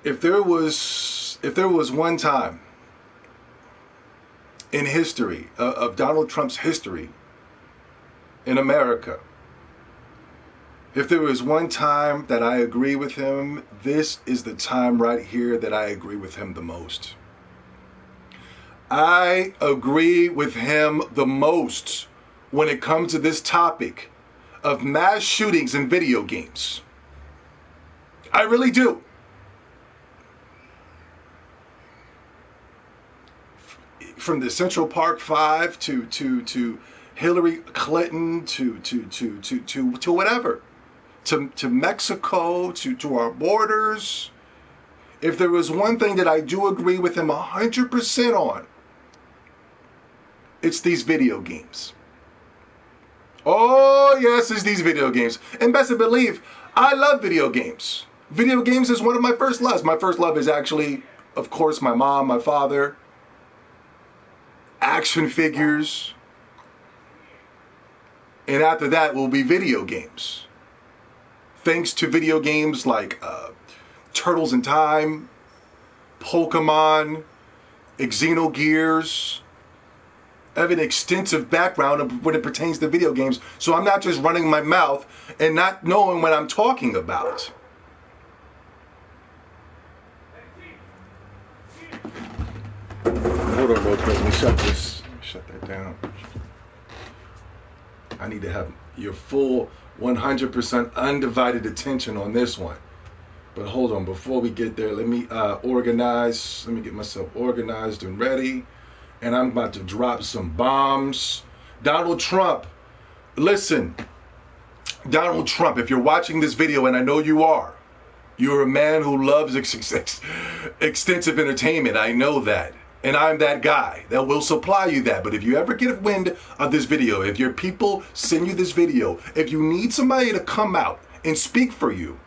if there was one time in history of Donald Trump's history in America, if there was one time that I agree with him, this is the time right here that I agree with him the most. I agree with him the most when it comes to this topic of mass shootings in video games. I really do. From the Central Park Five to Hillary Clinton to whatever, to Mexico, to our borders. If there was one thing that I do agree with him 100% on, it's these video games. Oh yes, it's these video games. And best to believe, I love video games. Video games is one of my first loves. My first love is actually, of course, my mom, my father, action figures, and after that will be video games. Thanks to video games like Turtles in Time, Pokemon, Xenogears. I have an extensive background when it pertains to video games, so I'm not just running my mouth and not knowing what I'm talking about. Hold on real quick, let me shut this. Let me shut that down. I need to have your full 100% undivided attention on this one. But hold on, before we get there, let me organize. Let me get myself organized and ready. And I'm about to drop some bombs. Donald Trump, listen. Donald Trump, if you're watching this video, and I know you are, you're a man who loves extensive entertainment. I know that. And I'm that guy that will supply you that. But if you ever get wind of this video, if your people send you this video, if you need somebody to come out and speak for you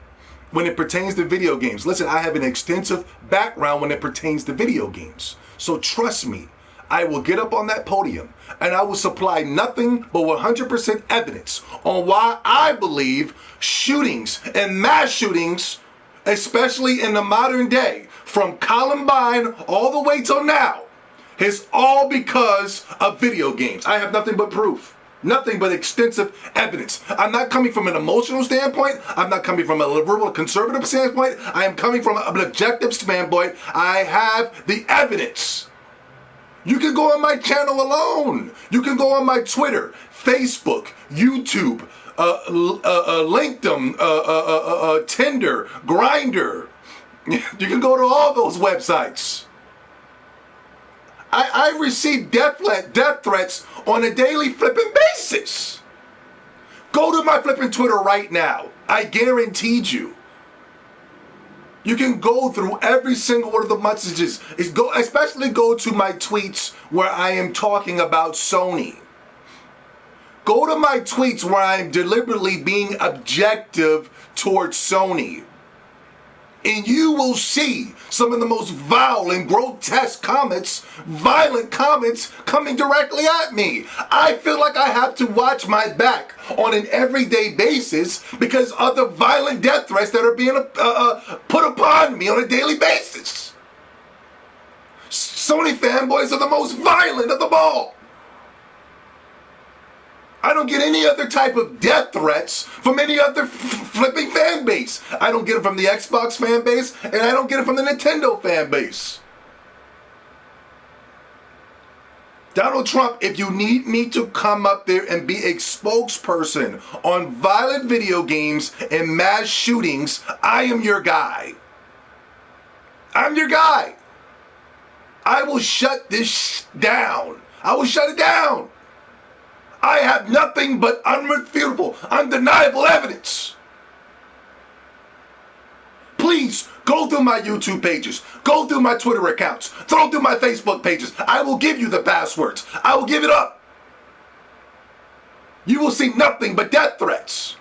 when it pertains to video games, listen, I have an extensive background when it pertains to video games. So trust me, I will get up on that podium and I will supply nothing but 100% evidence on why I believe shootings and mass shootings, especially in the modern day, from Columbine all the way till now, is all because of video games. I have nothing but proof. Nothing but extensive evidence. I'm not coming from an emotional standpoint. I'm not coming from a liberal or conservative standpoint. I am coming from an objective standpoint. I have the evidence. You can go on my channel alone. You can go on my Twitter, Facebook, YouTube, LinkedIn, Tinder, Grindr. You can go to all those websites. I receive death threats on a daily flipping basis. Go to my flipping Twitter right now. I guaranteed you. You can go through every single one of the messages. Especially go to my tweets where I am talking about Sony. Go to my tweets where I am deliberately being objective towards Sony. And you will see some of the most vile and grotesque comments, violent comments coming directly at me. I feel like I have to watch my back on an everyday basis because of the violent death threats that are being put upon me on a daily basis. Sony fanboys are the most violent of them all. I don't get any other type of death threats from any other flipping fan base. I don't get it from the Xbox fan base, and I don't get it from the Nintendo fan base. Donald Trump, if you need me to come up there and be a spokesperson on violent video games and mass shootings, I am your guy. I'm your guy. I will shut this down. I will shut it down. I have nothing but unrefutable, undeniable evidence. Please go through my YouTube pages, go through my Twitter accounts, throw through my Facebook pages. I will give you the passwords. I will give it up. You will see nothing but death threats.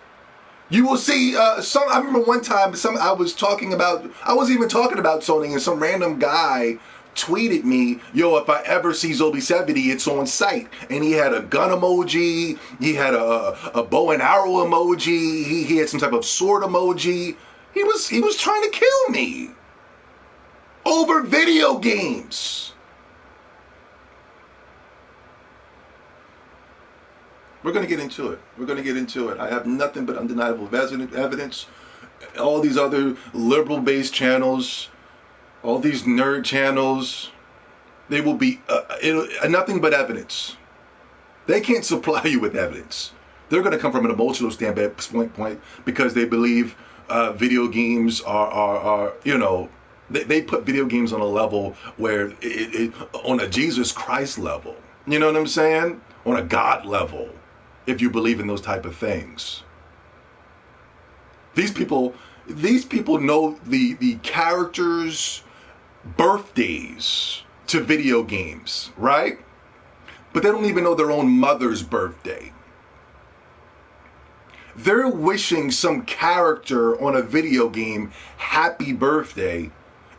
You will see I remember one time I wasn't even talking about Sony, and some random guy tweeted me, yo, if I ever see Zombie 70, it's on site. And he had a gun emoji, he had a bow and arrow emoji, he had some type of sword emoji. He was trying to kill me. over video games. We're going to get into it. We're going to get into it. I have nothing but undeniable evidence. All these other liberal-based channels, all these nerd channels, they will be nothing but evidence. They can't supply you with evidence. They're going to come from an emotional standpoint because they believe video games are they put video games on a level where on a Jesus Christ level. You know what I'm saying? On a God level, if you believe in those type of things. These people know the characters' birthdays to video games, right? But they don't even know their own mother's birthday. They're wishing some character on a video game happy birthday,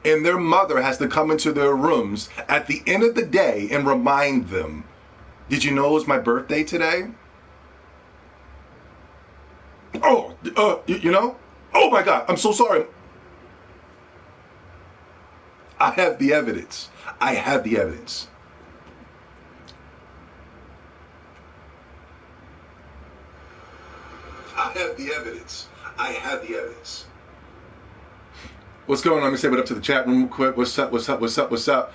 and their mother has to come into their rooms at the end of the day and remind them, did you know it was my birthday today? Oh, you know? Oh my God, I'm so sorry. I have the evidence. I have the evidence. I have the evidence. I have the evidence. What's going on? Let me say what up to the chat room real quick. What's up? What's up? What's up? What's up?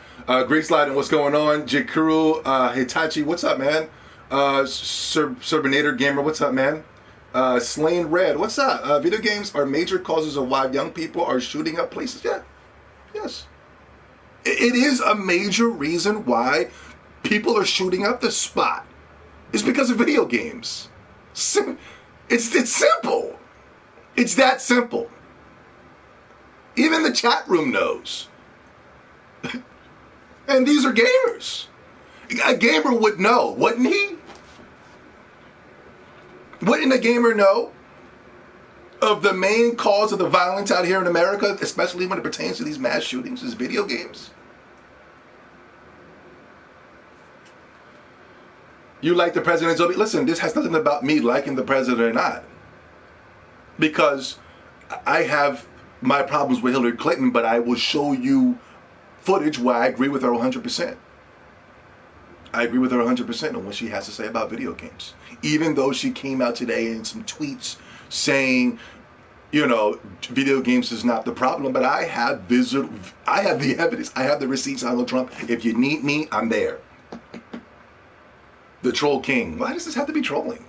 Great sliding. What's going on? Jikuru Hitachi. What's up, man? Surbinator Gamer. What's up, man? Slain Red. What's up? Video games are major causes of why young people are shooting up places. Yeah. Yes. It is a major reason why people are shooting up the spot. It's because of video games. It's simple. It's that simple. Even the chat room knows. And these are gamers. A gamer would know, wouldn't he? Wouldn't a gamer know of the main cause of the violence out here in America, especially when it pertains to these mass shootings, is video games? You like the president, Zoe? Listen, this has nothing about me liking the president or not. Because I have my problems with Hillary Clinton, but I will show you footage where I agree with her 100%. I agree with her 100% on what she has to say about video games. Even though she came out today in some tweets saying, you know, video games is not the problem, but I have the evidence. I have the receipts, Donald Trump. If you need me, I'm there. The troll king. Why does this have to be trolling?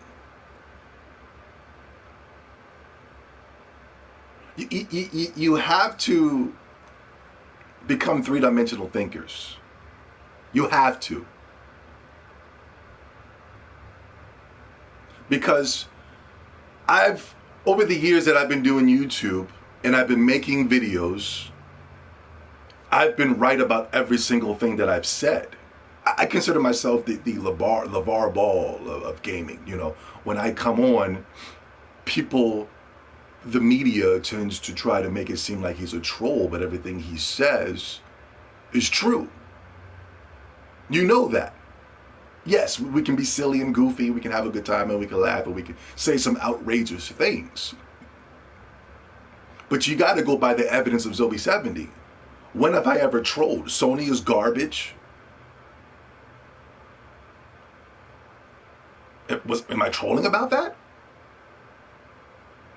You have to become three-dimensional thinkers. You have to. Because over the years that I've been doing YouTube and I've been making videos, I've been right about every single thing that I've said. I consider myself the LeVar Ball of gaming. You know, when I come on, the media tends to try to make it seem like he's a troll, but everything he says is true. You know that. Yes, we can be silly and goofy, we can have a good time and we can laugh and we can say some outrageous things. But you got to go by the evidence of Zoe 70. When have I ever trolled? Sony is garbage. Am I trolling about that?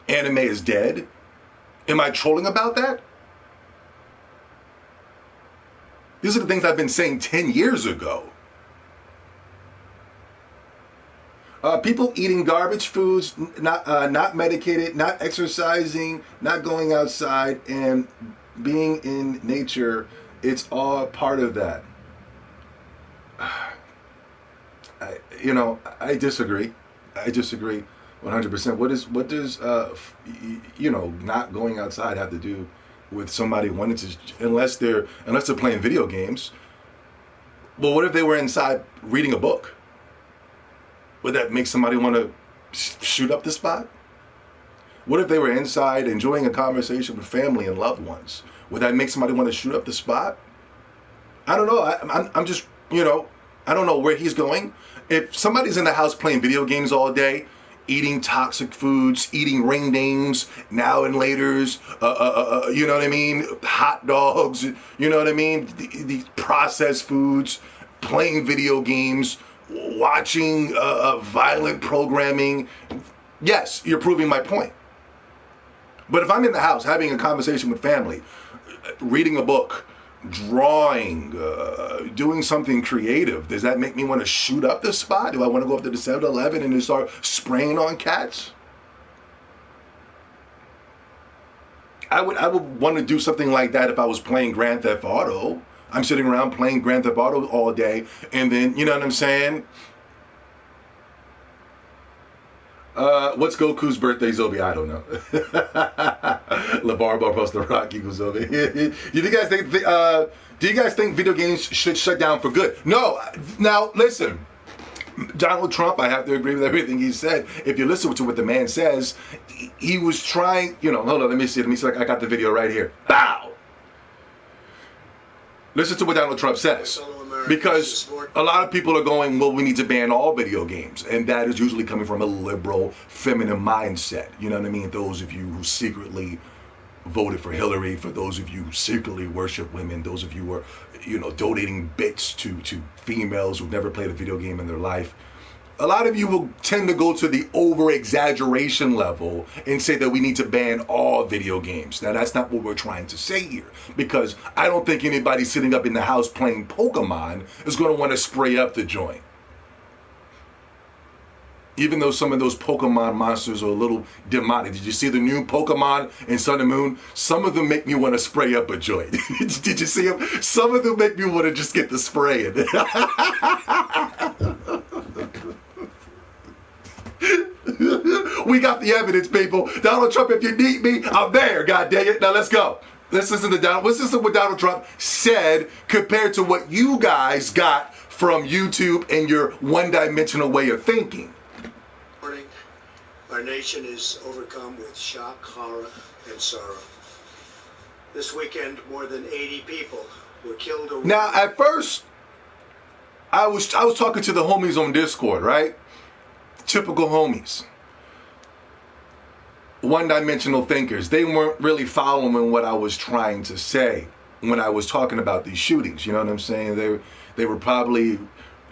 Anime is dead. Am I trolling about that? These are the things I've been saying 10 years ago. People eating garbage foods, not medicated, not exercising, not going outside, and being in nature, it's all part of that. I disagree. I disagree 100%. What does not going outside have to do with somebody wanting to, unless they're playing video games? Well, what if they were inside reading a book? Would that make somebody want to shoot up the spot? What if they were inside enjoying a conversation with family and loved ones? Would that make somebody want to shoot up the spot? I don't know. I'm just, I don't know where he's going. If somebody's in the house playing video games all day eating toxic foods, eating ring dings, now and laters, you know what I mean? Hot dogs, you know what I mean? These processed foods, playing video games, watching violent programming. Yes, you're proving my point. But if I'm in the house having a conversation with family, reading a book, drawing, doing something creative, does that make me want to shoot up the spot? Do I want to go up to the 7-Eleven and just start spraying on cats? I would want to do something like that if I was playing Grand Theft Auto. I'm sitting around playing Grand Theft Auto all day, and then, you know what I'm saying? What's Goku's birthday, Zobi? I don't know. LeVar Ball plus the Rock equals Zobi. Do you guys think video games should shut down for good? No. Now, listen. Donald Trump, I have to agree with everything he said. If you listen to what the man says, he was trying, hold on, let me see. I got the video right here. Bow! Listen to what Donald Trump says. Because a lot of people are going, well, we need to ban all video games. And that is usually coming from a liberal, feminine mindset. You know what I mean? Those of you who secretly voted for Hillary, for those of you who secretly worship women, those of you who are, donating bits to females who've never played a video game in their life. A lot of you will tend to go to the over-exaggeration level and say that we need to ban all video games. Now, that's not what we're trying to say here, because I don't think anybody sitting up in the house playing Pokemon is going to want to spray up the joint. Even though some of those Pokemon monsters are a little demonic. Did you see the new Pokemon in Sun and Moon? Some of them make me want to spray up a joint. Did you see them? Some of them make me want to just get the spray in. We got the evidence, people. Donald Trump, if you need me, I'm there. God dang it. Now let's go. Let's listen to what Donald Trump said compared to what you guys got from YouTube and your one-dimensional way of thinking. Our nation is overcome with shock, horror, and sorrow. This weekend, more than 80 people were killed or Now, at first, I was talking to the homies on Discord, right? Typical homies. One-dimensional thinkers. They weren't really following what I was trying to say when I was talking about these shootings. You know what I'm saying? They were probably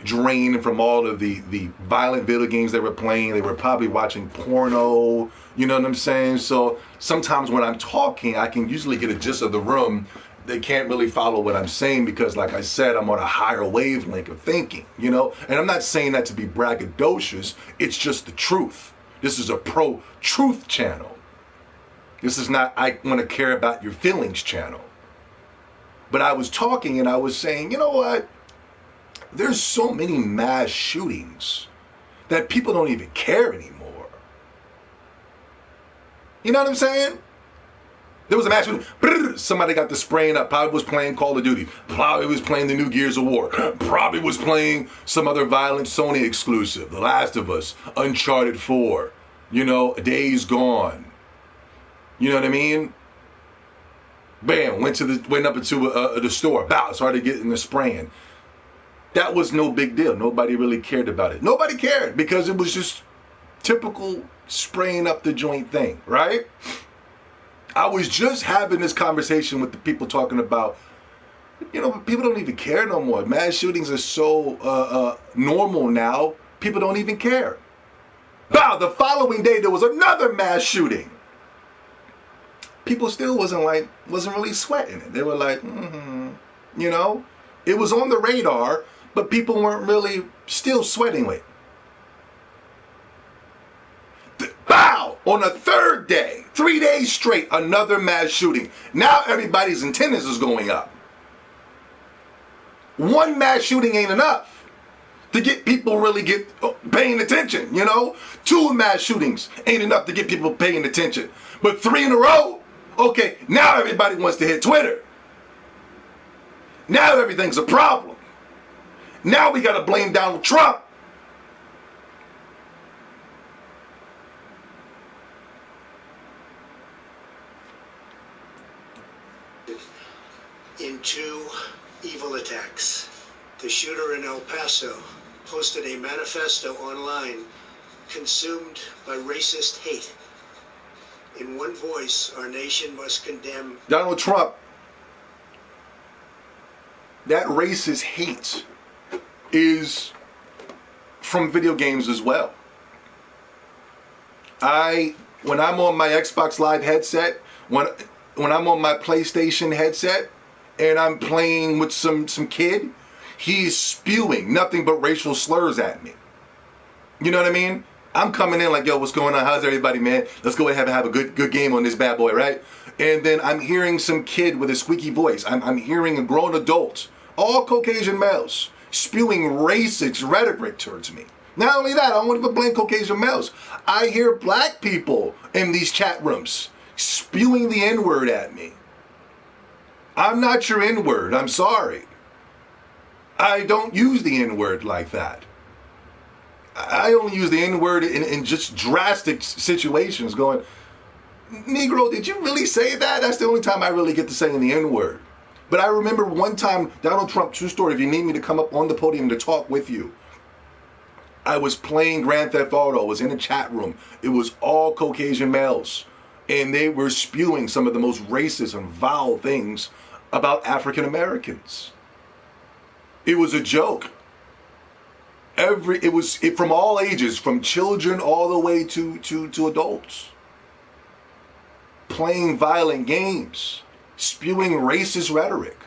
drained from all of the violent video games they were playing. They were probably watching porno. You know what I'm saying? So sometimes when I'm talking, I can usually get a gist of the room. They can't really follow what I'm saying because, like I said, I'm on a higher wavelength of thinking, And I'm not saying that to be braggadocious. It's just the truth. This is a pro-truth channel. This is not, I want to care about your feelings channel. But I was talking and I was saying, you know what? There's so many mass shootings that people don't even care anymore. You know what I'm saying? There was a mass shooting. Somebody got the spraying up. Probably was playing Call of Duty. Probably was playing the new Gears of War. Probably was playing some other violent Sony exclusive. The Last of Us. Uncharted 4. Days Gone. You know what I mean? Bam. Went up into the store. Bow. Started getting the spraying. That was no big deal. Nobody really cared about it. Nobody cared because it was just typical spraying up the joint thing, right? I was just having this conversation with the people talking about, people don't even care no more. Mass shootings are so normal now, people don't even care. Wow, the following day there was another mass shooting. People still wasn't really sweating it. They were like, it was on the radar, but people weren't really still sweating it. Bow! On a third day, 3 days straight, another mass shooting. Now everybody's antennas is going up. One mass shooting ain't enough to get people really paying attention, 2 mass shootings ain't enough to get people paying attention. But 3 in a row, okay, now everybody wants to hit Twitter. Now everything's a problem. Now we got to blame Donald Trump. In 2 evil attacks. The shooter in El Paso posted a manifesto online consumed by racist hate. In one voice, our nation must condemn Donald Trump. That racist hate is from video games as well. When I'm on my Xbox Live headset, when I'm on my PlayStation headset and I'm playing with some kid, he's spewing nothing but racial slurs at me. You know what I mean? I'm coming in like, yo, what's going on? How's everybody, man? Let's go ahead and have a good game on this bad boy, right? And then I'm hearing some kid with a squeaky voice. I'm hearing a grown adult, all Caucasian males, spewing racist rhetoric towards me. Not only that, I don't want to blame Caucasian males. I hear black people in these chat rooms spewing the N-word at me. I'm not your N-word. I'm sorry. I don't use the N-word like that. I only use the N-word in just drastic situations going, Negro, did you really say that? That's the only time I really get to say the N-word. But I remember one time, Donald Trump, true story, if you need me to come up on the podium to talk with you, I was playing Grand Theft Auto, I was in a chat room. It was all Caucasian males. And they were spewing some of the most racist and vile things about African Americans. It was a joke. It was from all ages, from children all the way to adults. Playing violent games, spewing racist rhetoric.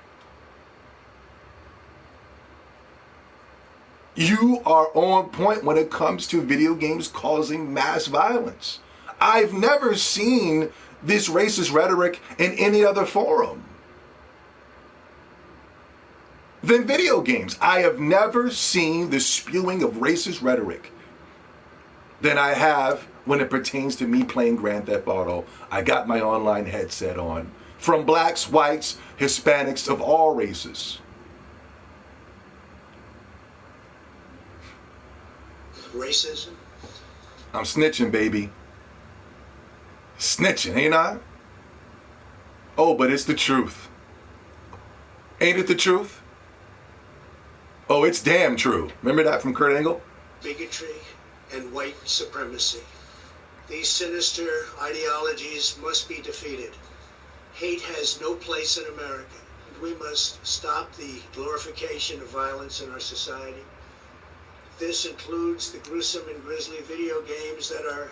You are on point when it comes to video games causing mass violence. I've never seen this racist rhetoric in any other forum than video games. I have never seen the spewing of racist rhetoric than I have when it pertains to me playing Grand Theft Auto. I got my online headset on. From blacks, whites, Hispanics, of all races. racism. I'm snitching, baby. Snitching, ain't I? Oh, but it's the truth. Ain't it the truth? Oh, it's damn true. Remember that from Kurt Angle? Bigotry and white supremacy. These sinister ideologies must be defeated. Hate has no place in America. We must stop the glorification of violence in our society. This includes the gruesome and grisly video games that are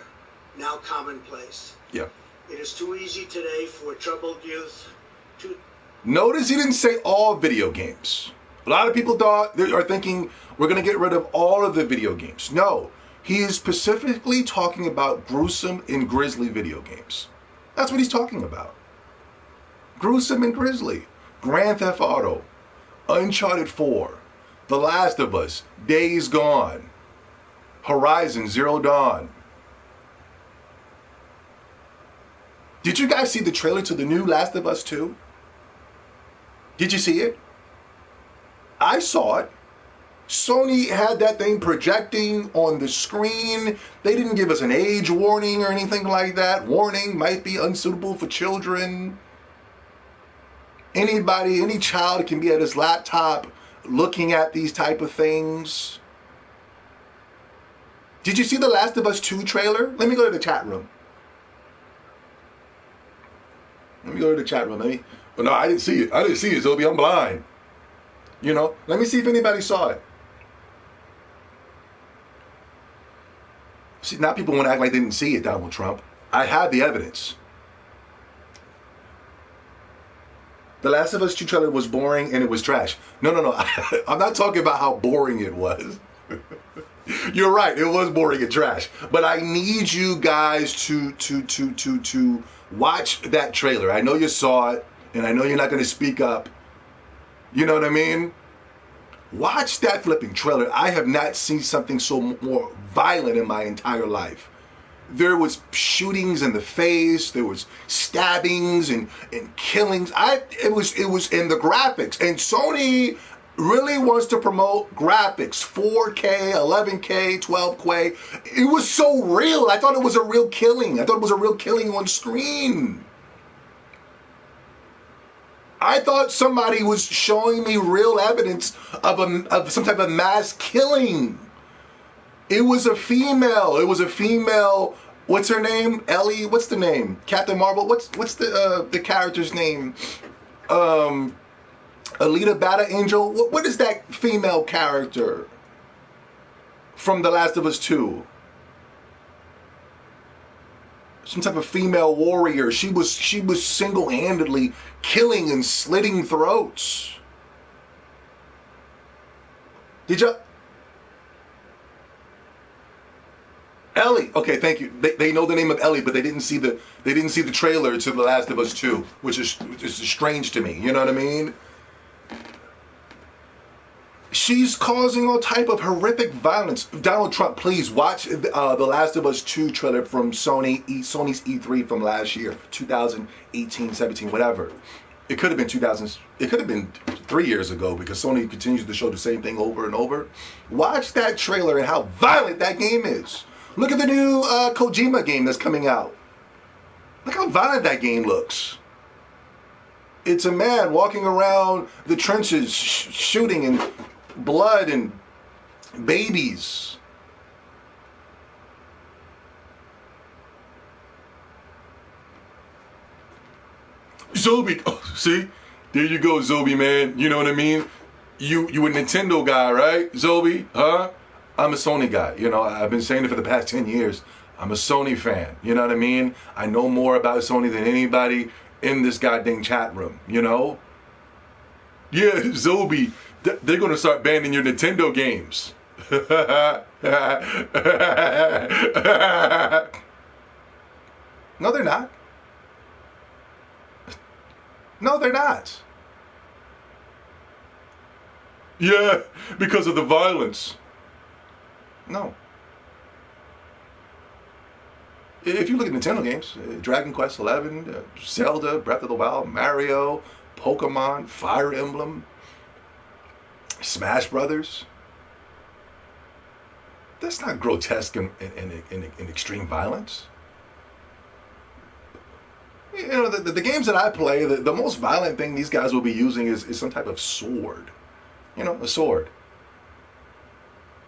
now commonplace. Yeah. It is too easy today for troubled youth to... Notice he didn't say all video games. A lot of people are thinking we're going to get rid of all of the video games. No, he is specifically talking about gruesome and grisly video games. That's what he's talking about. Gruesome and grisly. Grand Theft Auto, Uncharted 4, The Last of Us, Days Gone, Horizon Zero Dawn. Did you guys see the trailer to the new Last of Us 2? Did you see it? I saw it. Sony had that thing projecting on the screen. They didn't give us an age warning or anything like that. Warning, might be unsuitable for children. Anybody, any child can be at his laptop looking at these type of things. Did you see the Last of Us 2 trailer? Let me go to the chat room. But no, I didn't see it. Zobie. I'm blind. You know, let me see if anybody saw it. See, now people want to act like they didn't see it, Donald Trump. I have the evidence. The Last of Us 2 trailer was boring and it was trash. No. I'm not talking about how boring it was. You're right, it was boring and trash. But I need you guys to watch that trailer. I know you saw it, and I know you're not going to speak up. You know what I mean? Watch that flipping trailer. I have not seen something so more violent in my entire life. There was shootings in the face. There was stabbings and killings. It was in the graphics. And Sony really wants to promote graphics, 4K, 11K, 12K. It was so real. I thought it was a real killing. On screen. I thought somebody was showing me real evidence of some type of mass killing. It was a female. It was a female. What's her name? Ellie. What's the name? Captain Marvel. What's the character's name? Alita Battle Angel. What is that female character from The Last of Us 2? Some type of female warrior. She was single-handedly killing and slitting throats. Did you? Ellie. Okay, thank you. They know the name of Ellie, but they didn't see the trailer to The Last of Us 2, which is strange to me. You know what I mean? She's causing all type of horrific violence. Donald Trump, please watch The Last of Us 2 trailer from Sony's E3 from last year, 2018, 17, whatever. It could have been 2000. It could have been 3 years ago because Sony continues to show the same thing over and over. Watch that trailer and how violent that game is. Look at the new Kojima game that's coming out. Look how violent that game looks. It's a man walking around the trenches shooting and blood and babies. Zobi, oh, see? There you go, Zobi, man. You know what I mean? You a Nintendo guy, right, Zobi? Huh? I'm a Sony guy. You know, I've been saying it for the past 10 years. I'm a Sony fan. You know what I mean? I know more about Sony than anybody in this goddamn chat room, you know? Yeah, Zobi, they're going to start banning your Nintendo games. No, they're not. No, they're not. Yeah, because of the violence. No. If you look at Nintendo games, Dragon Quest XI, Zelda, Breath of the Wild, Mario, Pokemon, Fire Emblem, Smash Brothers, that's not grotesque and extreme violence. You know, the games that I play, the most violent thing these guys will be using is some type of sword. You know, a sword.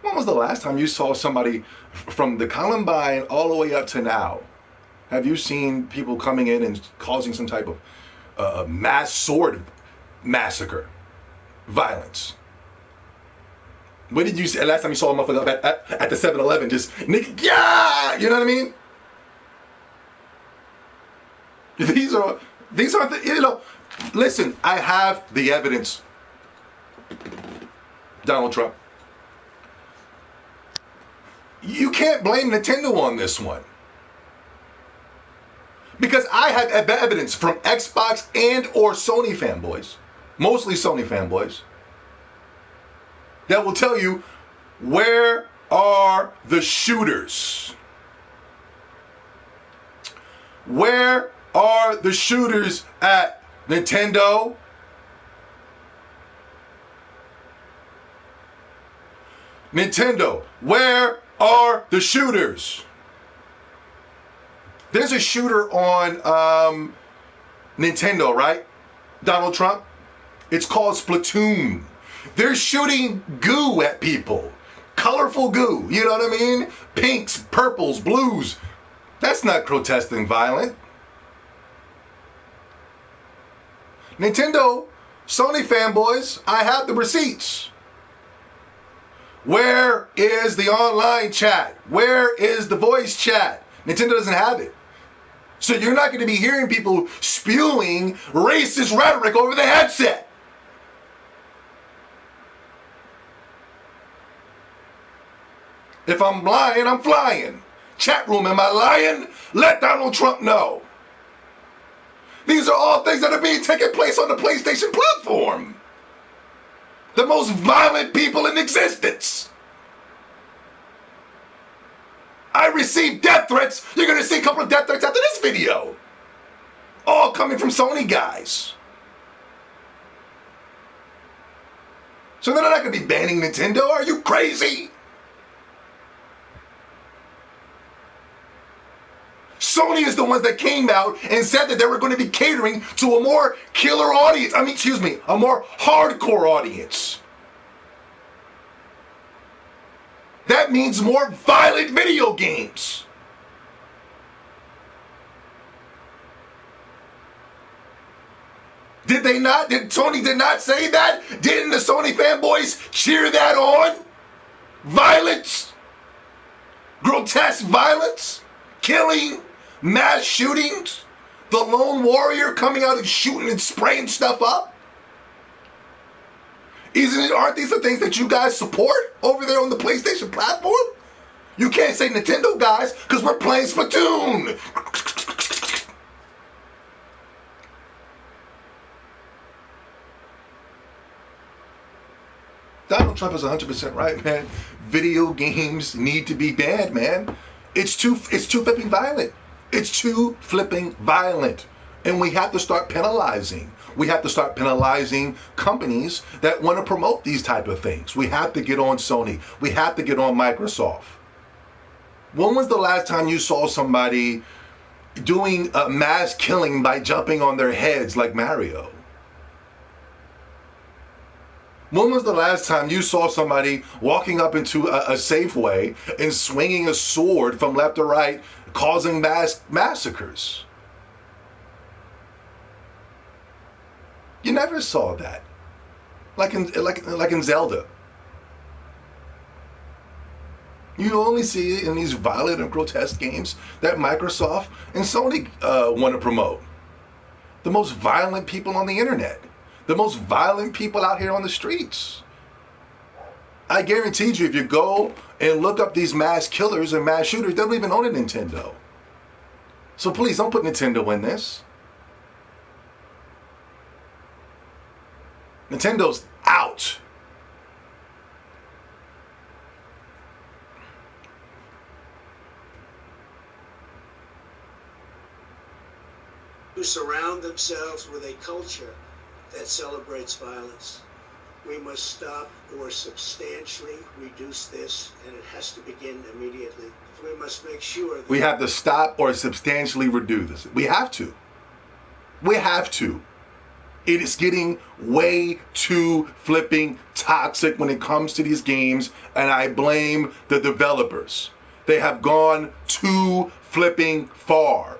When was the last time you saw somebody from the Columbine all the way up to now? Have you seen people coming in and causing some type of mass sword massacre, violence? When did you see? Last time you saw a motherfucker at the 7-Eleven just nigga, yeah, you know what I mean? These aren't the, you know. Listen, I have the evidence. Donald Trump. You can't blame Nintendo on this one. Because I have evidence from Xbox and or Sony fanboys, mostly Sony fanboys, that will tell you where are the shooters. Where are the shooters at Nintendo? Nintendo, where are the shooters? There's a shooter on Nintendo, right? Donald Trump. It's called Splatoon. They're shooting goo at people. Colorful goo, you know what I mean? Pinks, purples, blues. That's not grotesque and violent. Nintendo, Sony fanboys, I have the receipts. Where is the online chat? Where is the voice chat? Nintendo doesn't have it. So you're not going to be hearing people spewing racist rhetoric over the headset. If I'm lying, I'm flying. Chat room, am I lying? Let Donald Trump know. These are all things that are being taken place on the PlayStation platform. The most violent people in existence. I received death threats. You're going to see a couple of death threats after this video. All coming from Sony guys. So they're not going to be banning Nintendo. Are you crazy? Sony is the ones that came out and said that they were going to be catering to a more killer audience. A more hardcore audience. That that means more violent video games. Did they not? Did Sony did not say that? Didn't the Sony fanboys cheer that on? Violence, grotesque violence, killing, mass shootings, the lone warrior coming out and shooting and spraying stuff up. Aren't these the things that you guys support over there on the PlayStation platform? You can't say Nintendo, guys, because we're playing Splatoon. Donald Trump is 100% right, man. Video games need to be banned, man. It's too flipping violent. It's too flipping violent. And we have to start penalizing. We have to start penalizing companies that want to promote these type of things. We have to get on Sony. We have to get on Microsoft. When was the last time you saw somebody doing a mass killing by jumping on their heads like Mario? When was the last time you saw somebody walking up into a Safeway and swinging a sword from left to right, causing massacres? You never saw that, like in Zelda. You only see it in these violent and grotesque games that Microsoft and Sony want to promote. The most violent people on the internet. The most violent people out here on the streets. I guarantee you, if you go and look up these mass killers and mass shooters, they don't even own a Nintendo. So please don't put Nintendo in this. Nintendo's out. Who surround themselves with a culture that celebrates violence. We must stop or substantially reduce this, and it has to begin immediately. We must make sure that we have to stop or substantially reduce this. We have to. We have to. It is getting way too flipping toxic when it comes to these games, and I blame the developers. They have gone too flipping far.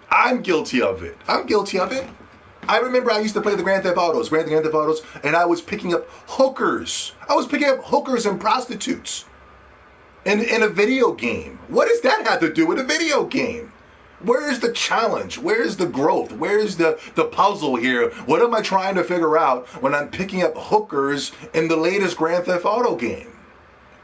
I'm guilty of it. I'm guilty of it. I remember I used to play the Grand Theft Autos, and I was picking up hookers. I was picking up hookers and prostitutes in a video game. What does that have to do with a video game? Where is the challenge? Where is the growth? Where is the puzzle here? What am I trying to figure out when I'm picking up hookers in the latest Grand Theft Auto game?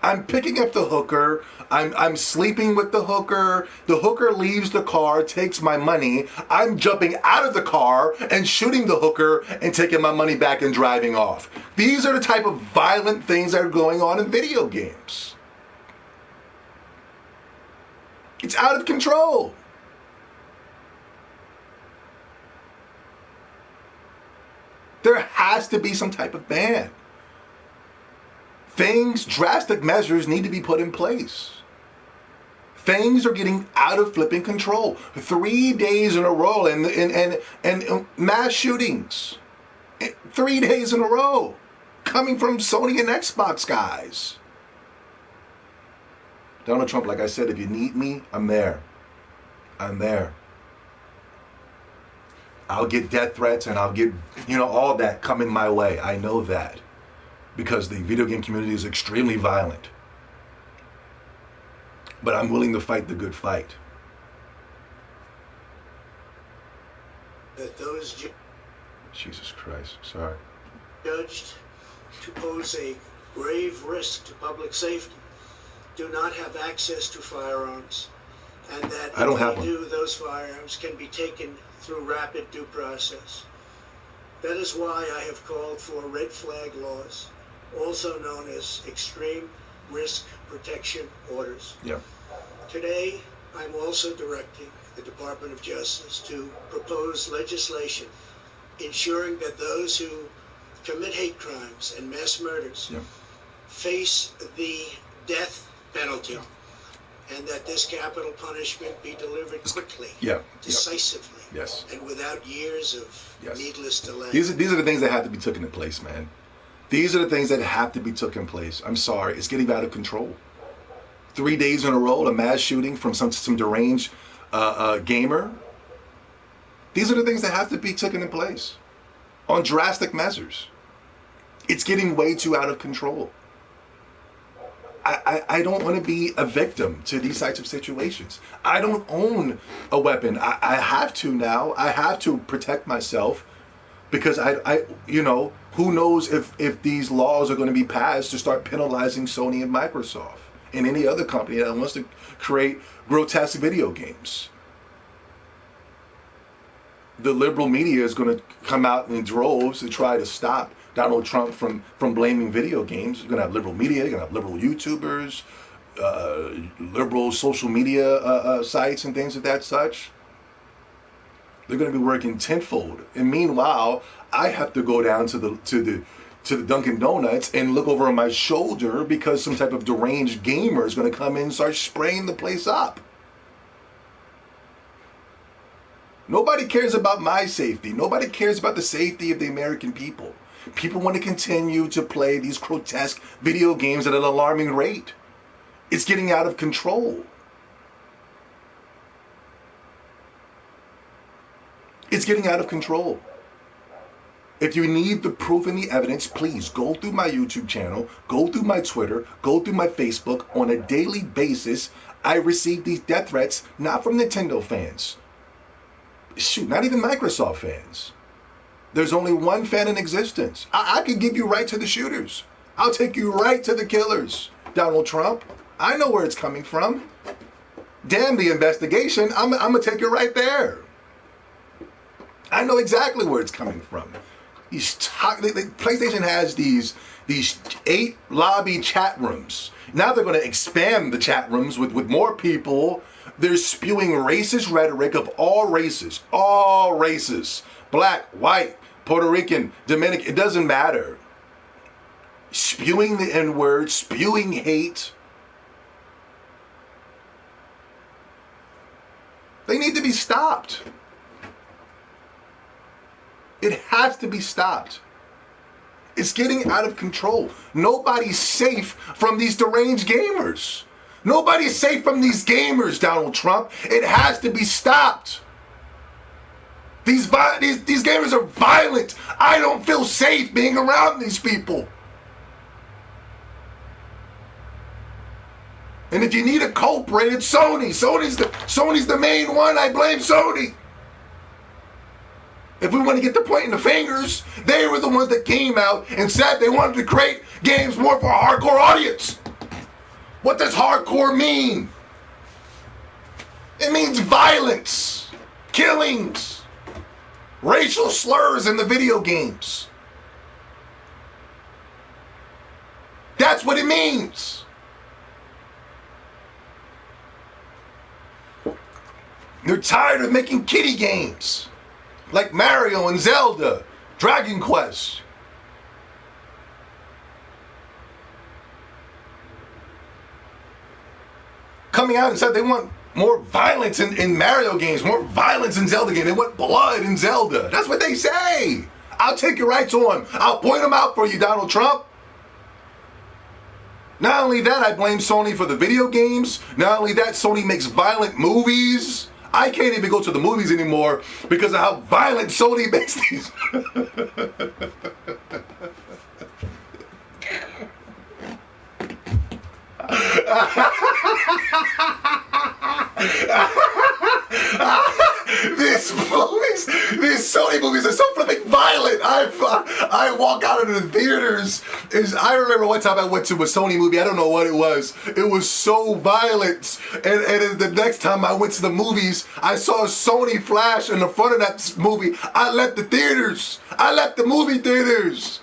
I'm picking up the hooker. I'm sleeping with the hooker. The hooker leaves the car, takes my money. I'm jumping out of the car and shooting the hooker and taking my money back and driving off. These are the type of violent things that are going on in video games. It's out of control. There has to be some type of ban. Drastic measures need to be put in place. Things are getting out of flipping control. 3 days in a row and mass shootings. 3 days in a row. Coming from Sony and Xbox guys. Donald Trump, like I said, if you need me, I'm there. I'm there. I'll get death threats and I'll get, all that coming my way. I know that. Because the video game community is extremely violent. But I'm willing to fight the good fight. That those Jesus Christ, sorry. Judged to pose a grave risk to public safety do not have access to firearms, and that I don't if have they one. do, those firearms can be taken through rapid due process. That is why I have called for red flag laws, also known as extreme risk protection orders. Yeah. Today, I'm also directing the Department of Justice to propose legislation ensuring that those who commit hate crimes and mass murders face the death penalty, and that this capital punishment be delivered quickly, decisively, yes, and without years of needless delay. These are the things that have to be taken in place, man. These are the things that have to be taken place. I'm sorry, it's getting out of control. 3 days in a row, a mass shooting from some deranged gamer. These are the things that have to be taken in place on drastic measures. It's getting way too out of control. I don't want to be a victim to these types of situations. I don't own a weapon. I have to now. I have to protect myself because who knows if these laws are going to be passed to start penalizing Sony and Microsoft and any other company that wants to create grotesque video games. The liberal media is going to come out in droves to try to stop Donald Trump from blaming video games. You're going to have liberal media, you're going to have liberal YouTubers, liberal social media sites and things of that such. They're going to be working tenfold. And meanwhile, I have to go down to the Dunkin' Donuts and look over my shoulder because some type of deranged gamer is going to come in and start spraying the place up. Nobody cares about my safety. Nobody cares about the safety of the American people. People want to continue to play these grotesque video games at an alarming rate. It's getting out of control. It's getting out of control. If you need the proof and the evidence, please go through my YouTube channel, go through my Twitter, go through my Facebook. On a daily basis, I receive these death threats, not from Nintendo fans. Shoot, not even Microsoft fans. There's only one fan in existence. I can give you right to the shooters. I'll take you right to the killers, Donald Trump. I know where it's coming from. Damn the investigation. I'm going to take you right there. I know exactly where it's coming from. PlayStation has these 8 lobby chat rooms. Now they're going to expand the chat rooms with more people. They're spewing racist rhetoric of all races. Black, white, Puerto Rican, Dominican, it doesn't matter. Spewing the N-word, spewing hate. They need to be stopped. It has to be stopped. It's getting out of control. Nobody's safe from these deranged gamers. Nobody's safe from these gamers, Donald Trump. It has to be stopped. These gamers are violent. I don't feel safe being around these people. And if you need a culprit, it's Sony. Sony's the main one. I blame Sony. If we want to get the pointing the fingers, they were the ones that came out and said they wanted to create games more for a hardcore audience. What does hardcore mean? It means violence, killings, racial slurs in the video games. That's what it means. They're tired of making kiddie games like Mario and Zelda, Dragon Quest. Coming out and said they want more violence in Mario games, more violence in Zelda games. They want blood in Zelda. That's what they say. I'll take your rights on. I'll point them out for you, Donald Trump. Not only that, I blame Sony for the video games. Not only that, Sony makes violent movies. I can't even go to the movies anymore because of how violent Sony makes these. These Sony movies are so flipping violent. I walk out of the theaters. I remember one time I went to a Sony movie. I don't know what it was. It was so violent. And the next time I went to the movies, I saw a Sony flash in the front of that movie. I left the theaters. I left the movie theaters.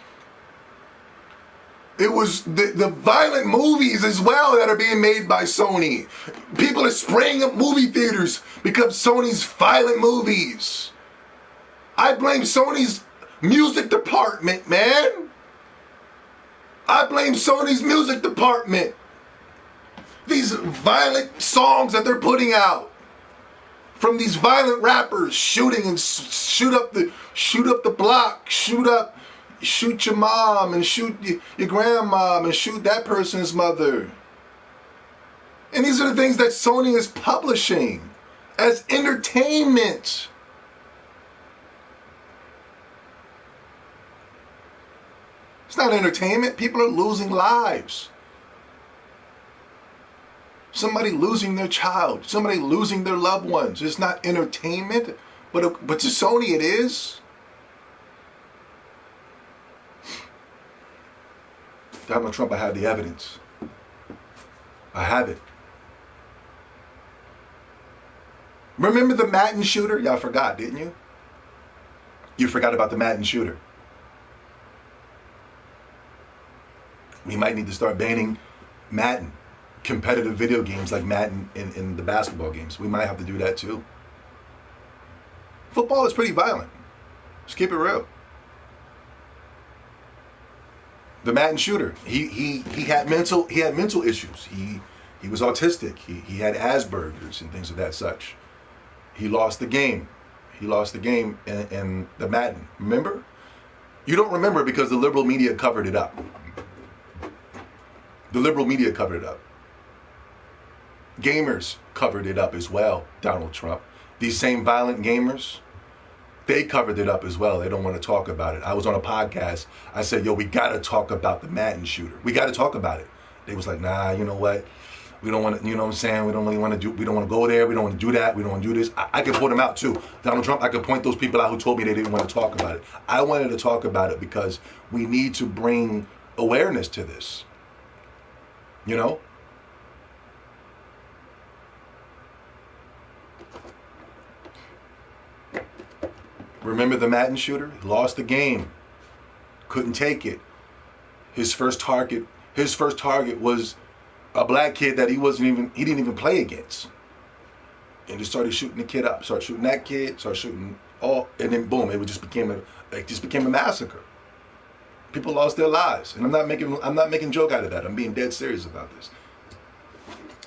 It was the violent movies as well that are being made by Sony. People are spraying up movie theaters because of Sony's violent movies. I blame Sony's music department, man. I blame Sony's music department. These violent songs that they're putting out from these violent rappers shooting and shoot up the block, shoot up shoot your mom and shoot your grandmom and shoot that person's mother. And these are the things that Sony is publishing as entertainment. It's not entertainment. People are losing lives. Somebody losing their child. Somebody losing their loved ones. It's not entertainment. But to Sony it is. Donald Trump, I have the evidence. I have it. Remember the Madden shooter? Y'all forgot, didn't you? You forgot about the Madden shooter. We might need to start banning Madden. Competitive video games like Madden in the basketball games. We might have to do that too. Football is pretty violent. Let's keep it real. The Madden shooter, he had mental issues. He was autistic. He had Asperger's and things of that such. He lost the game. He lost the game in the Madden. Remember? You don't remember because the liberal media covered it up. The liberal media covered it up. Gamers covered it up as well, Donald Trump. These same violent gamers, they covered it up as well. They don't want to talk about it. I was on a podcast. I said, yo, we got to talk about the Madden shooter. We got to talk about it. They was like, nah, you know what? We don't want to, you know what I'm saying? We don't really want to do, we don't want to go there. We don't want to do that. We don't want to do this. I could point them out too. Donald Trump, I could point those people out who told me they didn't want to talk about it. I wanted to talk about it because we need to bring awareness to this. You know? Remember the Madden shooter? He lost the game. Couldn't take it. His first target was a black kid that he didn't even play against. And just started shooting the kid up. Started shooting that kid, started shooting all, and then boom, it just became a massacre. People lost their lives. And I'm not making joke out of that. I'm being dead serious about this.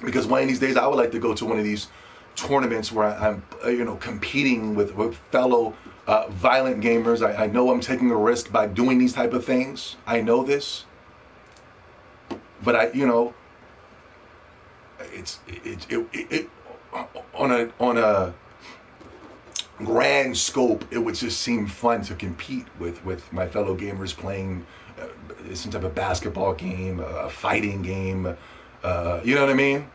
Because one of these days I would like to go to one of these tournaments where I'm competing with fellow violent gamers. I know I'm taking a risk by doing these type of things. I know this. But on a grand scope, it would just seem fun to compete with my fellow gamers playing some type of basketball game, a fighting game, you know what I mean?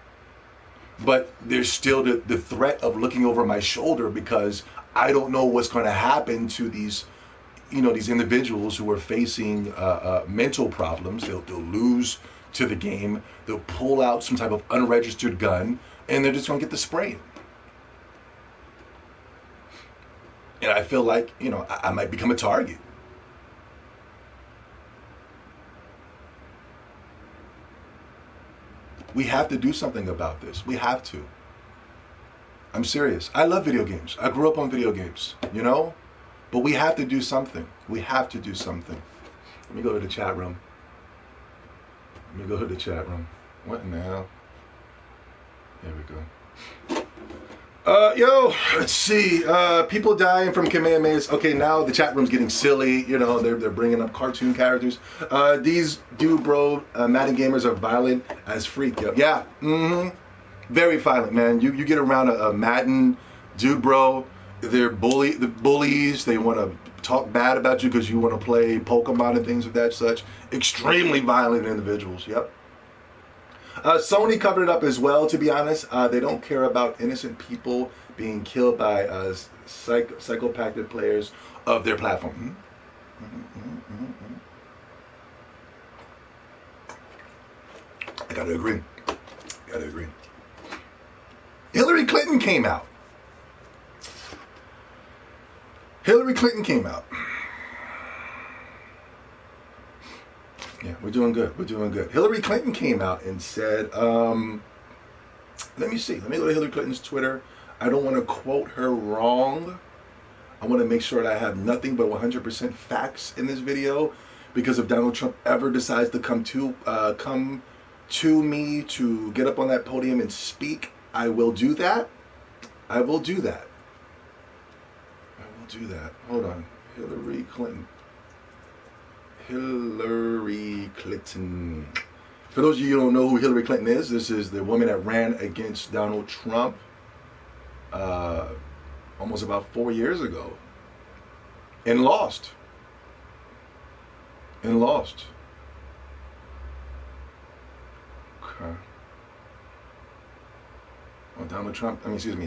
But there's still the threat of looking over my shoulder because I don't know what's going to happen to these individuals who are facing mental problems. They'll lose to the game. They'll pull out some type of unregistered gun, and they're just going to get the spraying. And I feel like, I might become a target. We have to do something about this. We have to. I'm serious. I love video games. I grew up on video games, But we have to do something. We have to do something. Let me go to the chat room. What in the hell? There we go. Let's see. People dying from Kamehamehas. Okay, now the chat room's getting silly. They're bringing up cartoon characters. These Madden gamers are violent as freak. Yeah. Very violent, man. You get around a Madden dude, bro. They're bullies. They want to talk bad about you because you want to play Pokemon and things of that such. Extremely violent individuals. Yep. Sony covered it up as well, to be honest. They don't care about innocent people being killed by psychopathic players of their platform. I gotta agree. Hillary Clinton came out. Yeah, we're doing good. Hillary Clinton came out and said, let me see. Let me go to Hillary Clinton's Twitter. I don't want to quote her wrong. I want to make sure that I have nothing but 100% facts in this video, because if Donald Trump ever decides to come to me to get up on that podium and speak, I will do that. Hold on. Hillary Clinton. Hillary Clinton. For those of you who don't know who Hillary Clinton is, this is the woman that ran against Donald Trump almost about 4 years ago and lost. Okay. Well,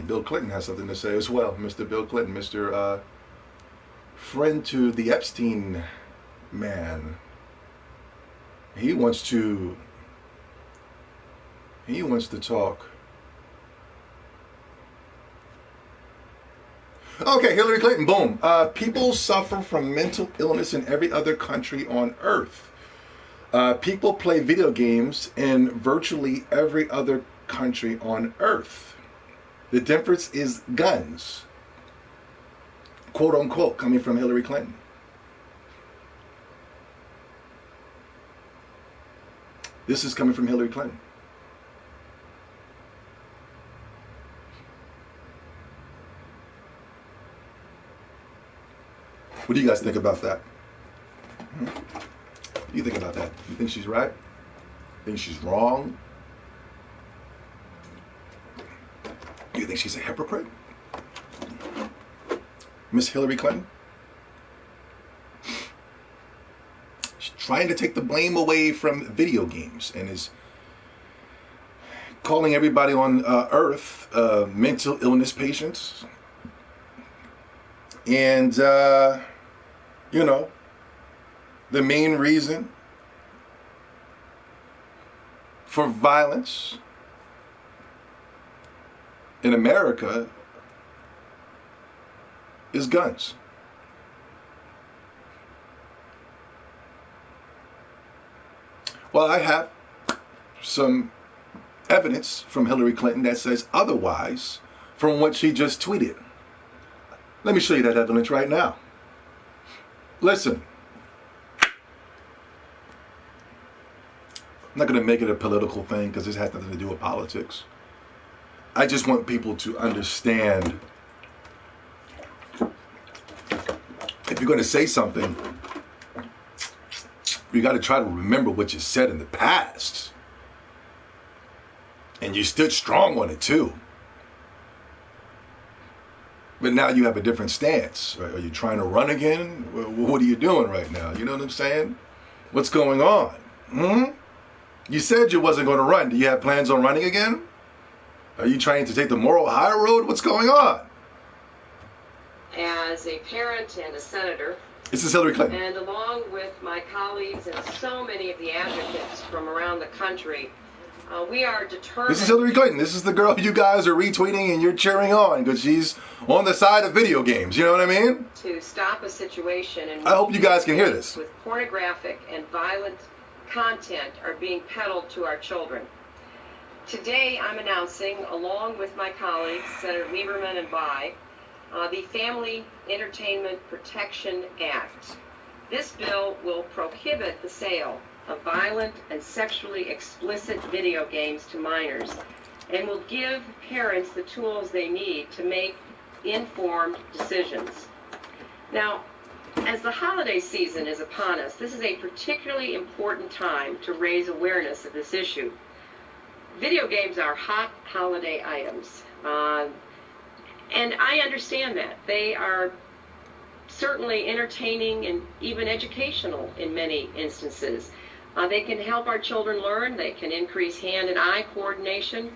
Bill Clinton has something to say as well. Mr. Bill Clinton, Mr. Friend to the Epstein man. He wants to talk. Okay, Hillary Clinton, boom. People suffer from mental illness in every other country on earth. People play video games in virtually every other country on earth. The difference is guns. Quote unquote, coming from Hillary Clinton. This is coming from Hillary Clinton. What do you guys think about that? What do you think about that? You think she's right? Think she's wrong? You think she's a hypocrite? Miss Hillary Clinton? She's trying to take the blame away from video games and is calling everybody on Earth mental illness patients. And, you know, the main reason for violence in America is guns. Well, I have some evidence from Hillary Clinton that says otherwise from what she just tweeted. Let me show you that evidence right now. Listen. I'm not going to make it a political thing because this has nothing to do with politics. I just want people to understand if you're going to say something, you got to try to remember what you said in the past. And you stood strong on it too. But now you have a different stance. Right? Are you trying to run again? What are you doing right now? You know what I'm saying? What's going on? You said you wasn't going to run. Do you have plans on running again? Are you trying to take the moral high road? What's going on? As a parent and a senator, this is Hillary Clinton. And along with my colleagues and so many of the advocates from around the country, we are determined. This is Hillary Clinton. This is the girl you guys are retweeting and you're cheering on because she's on the side of video games. You know what I mean? To stop a situation in which I hope you guys can hear this. With pornographic and violent content are being peddled to our children. Today, I'm announcing, along with my colleagues, Senator Lieberman and Bai, the Family Entertainment Protection Act. This bill will prohibit the sale of violent and sexually explicit video games to minors and will give parents the tools they need to make informed decisions. Now, as the holiday season is upon us, this is a particularly important time to raise awareness of this issue. Video games are hot holiday items, and I understand that. They are certainly entertaining and even educational in many instances. They can help our children learn, they can increase hand and eye coordination,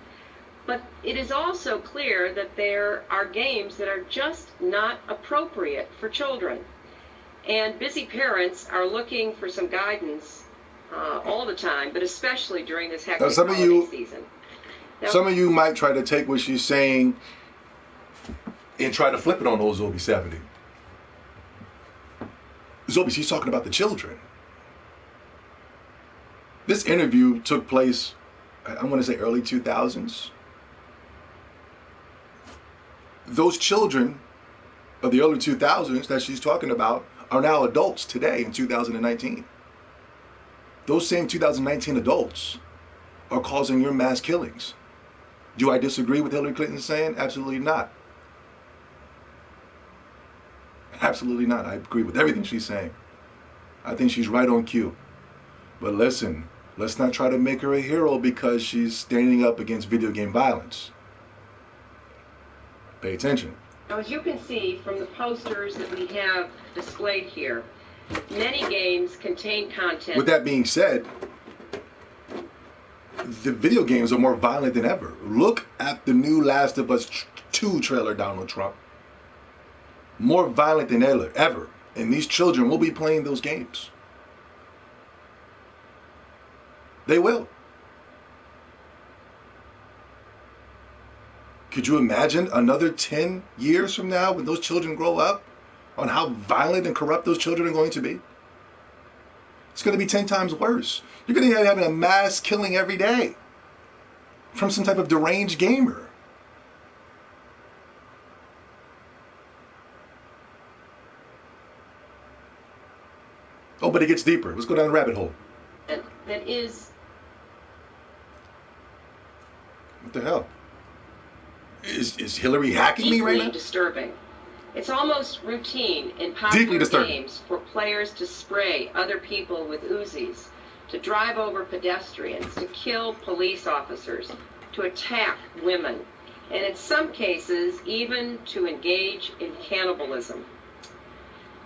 but it is also clear that there are games that are just not appropriate for children. And busy parents are looking for some guidance all the time, but especially during this hectic holiday season. Now, some of you might try to take what she's saying and try to flip it on old Zobi 70. Zobi, she's talking about the children. This interview took place, I want to say early 2000s. Those children of the early 2000s that she's talking about are now adults today in 2019. Those same 2019 adults are causing your mass killings. Do I disagree with Hillary Clinton saying? Absolutely not. Absolutely not. I agree with everything she's saying. I think she's right on cue. But listen, let's not try to make her a hero because she's standing up against video game violence. Pay attention. Now, as you can see from the posters that we have displayed here, many games contain content. With that being said, the video games are more violent than ever. Look at the new Last of Us 2 trailer, Donald Trump. More violent than ever. And these children will be playing those games. They will. Could you imagine another 10 years from now when those children grow up on how violent and corrupt those children are going to be? It's going to be 10 times worse. You're going to be having a mass killing every day from some type of deranged gamer. Oh, but it gets deeper. Let's go down the rabbit hole. That is... What the hell? Is Hillary hacking me right now? Deeply disturbing. It's almost routine in popular games for players to spray other people with Uzis, to drive over pedestrians, to kill police officers, to attack women, and in some cases even to engage in cannibalism.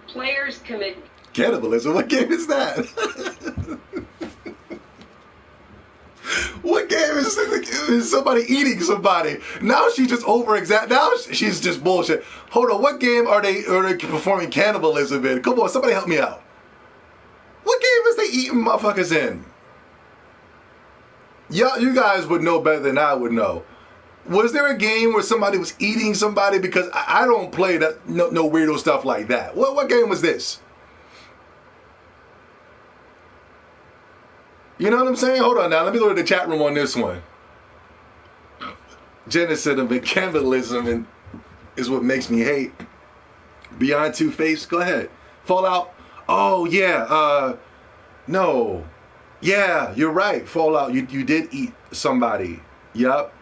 Players commit... Cannibalism? What game is that? What game is somebody eating somebody? Now she's just now she's just bullshit. Hold on, what game are they performing cannibalism in? Come on, somebody help me out. What game is they eating motherfuckers in? Yeah, you guys would know better than I would know. Was there a game where somebody was eating somebody? Because I don't play that no weirdo stuff like that. What game was this? You know what I'm saying? Hold on now. Let me go to the chat room on this one. Genocide and cannibalism is what makes me hate. Beyond Two-Face, go ahead. Fallout. Oh, yeah. No. Yeah, you're right. Fallout. You did eat somebody. Yup.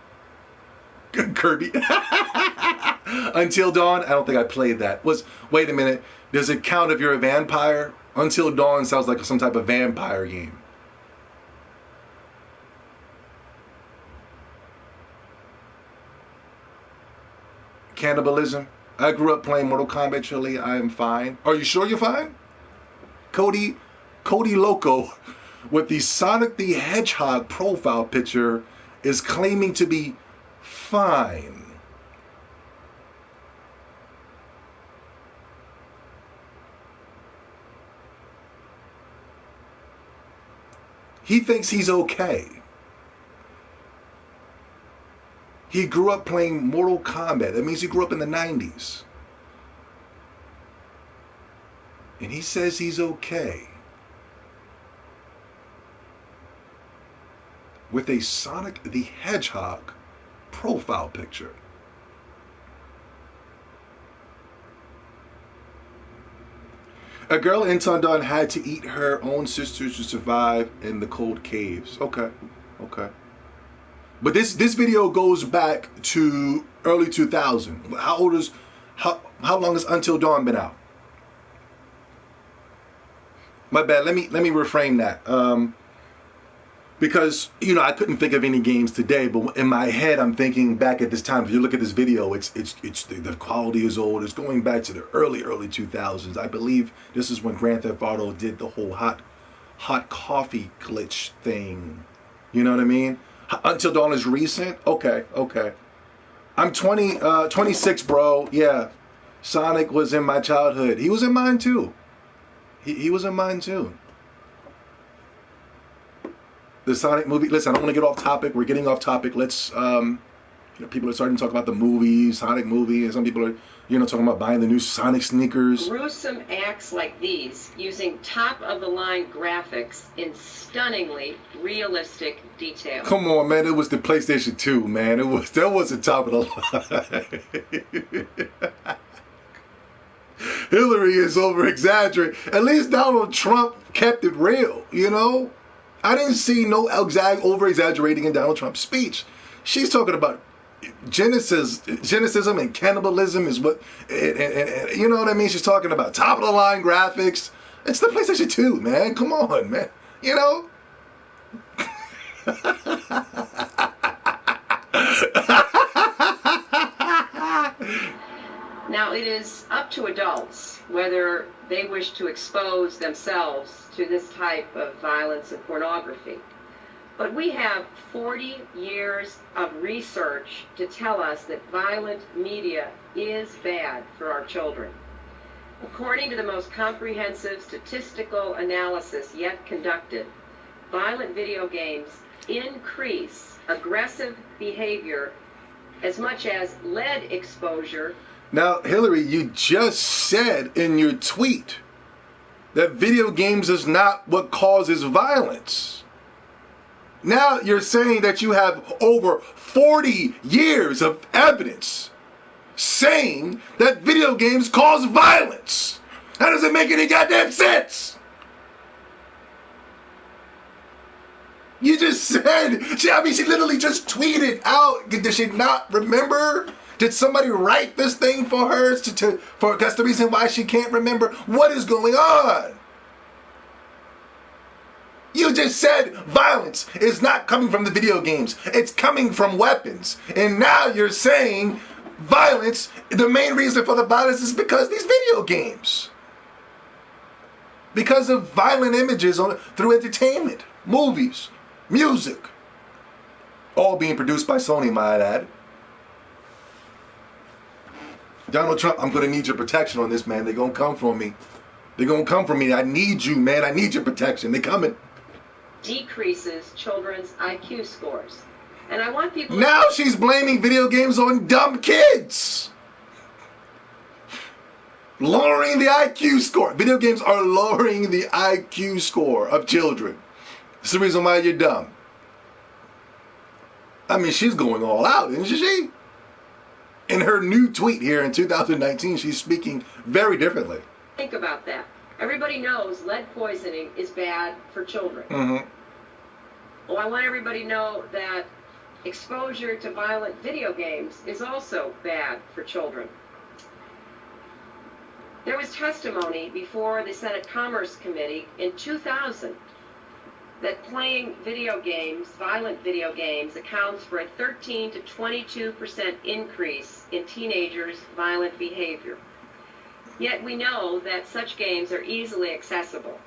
Kirby. Until Dawn. I don't think I played that. Wait a minute. Does it count if you're a vampire? Until Dawn sounds like some type of vampire game. Cannibalism. I grew up playing Mortal Kombat Chili. I am fine. Are you sure you're fine? Cody Loco with the Sonic the Hedgehog profile picture is claiming to be fine. He thinks he's okay. He grew up playing Mortal Kombat. That means he grew up in the 90s. And he says he's okay. With a Sonic the Hedgehog profile picture. A girl in Tondon had to eat her own sisters to survive in the cold caves. Okay. But this video goes back to early 2000. How long has Until Dawn been out? My bad. Let me reframe that. Because I couldn't think of any games today, but in my head I'm thinking back at this time. If you look at this video, it's the quality is old. It's going back to the early 2000s. I believe this is when Grand Theft Auto did the whole hot coffee glitch thing. You know what I mean? Until Dawn is recent? Okay. I'm 26, bro. Yeah. Sonic was in my childhood. He was in mine too. He was in mine too. The Sonic movie. Listen, I don't want to get off topic. We're getting off topic. Let's, people are starting to talk about the movie, Sonic movie, and some people are, talking about buying the new Sonic sneakers. Gruesome acts like these, using top-of-the-line graphics in stunningly realistic detail. Come on, man. It was the PlayStation 2, man. That wasn't top of the line. Hillary is over-exaggerating. At least Donald Trump kept it real, I didn't see no over-exaggerating in Donald Trump's speech. She's talking about Genesis and cannibalism is what, and you know what I mean? She's talking about top-of-the-line graphics. It's the PlayStation 2, man. Come on, man. You know? Now, it is up to adults whether they wish to expose themselves to this type of violence and pornography. But we have 40 years of research to tell us that violent media is bad for our children. According to the most comprehensive statistical analysis yet conducted, violent video games increase aggressive behavior as much as lead exposure. Now, Hillary, you just said in your tweet that video games is not what causes violence. Now you're saying that you have over 40 years of evidence saying that video games cause violence. That doesn't make any goddamn sense. You just said, she literally just tweeted out. Did she not remember? Did somebody write this thing for her? That's the reason why she can't remember? What is going on? You just said violence is not coming from the video games. It's coming from weapons. And now you're saying violence, the main reason for the violence is because these video games. Because of violent images through entertainment, movies, music. All being produced by Sony, might I add. Donald Trump, I'm going to need your protection on this, man. They're going to come for me. They're going to come for me. I need you, man. I need your protection. They're coming. Decreases children's IQ scores. And I want people... Now she's blaming video games on dumb kids. Lowering the IQ score. Video games are lowering the IQ score of children. That's the reason why you're dumb. I mean, she's going all out, isn't she? In her new tweet here in 2019, she's speaking very differently. Think about that. Everybody knows lead poisoning is bad for children. Mm-hmm. Well, I want everybody to know that exposure to violent video games is also bad for children. There was testimony before the Senate Commerce Committee in 2000 that playing video games, violent video games, accounts for a 13 to 22% increase in teenagers' violent behavior. Yet we know that such games are easily accessible.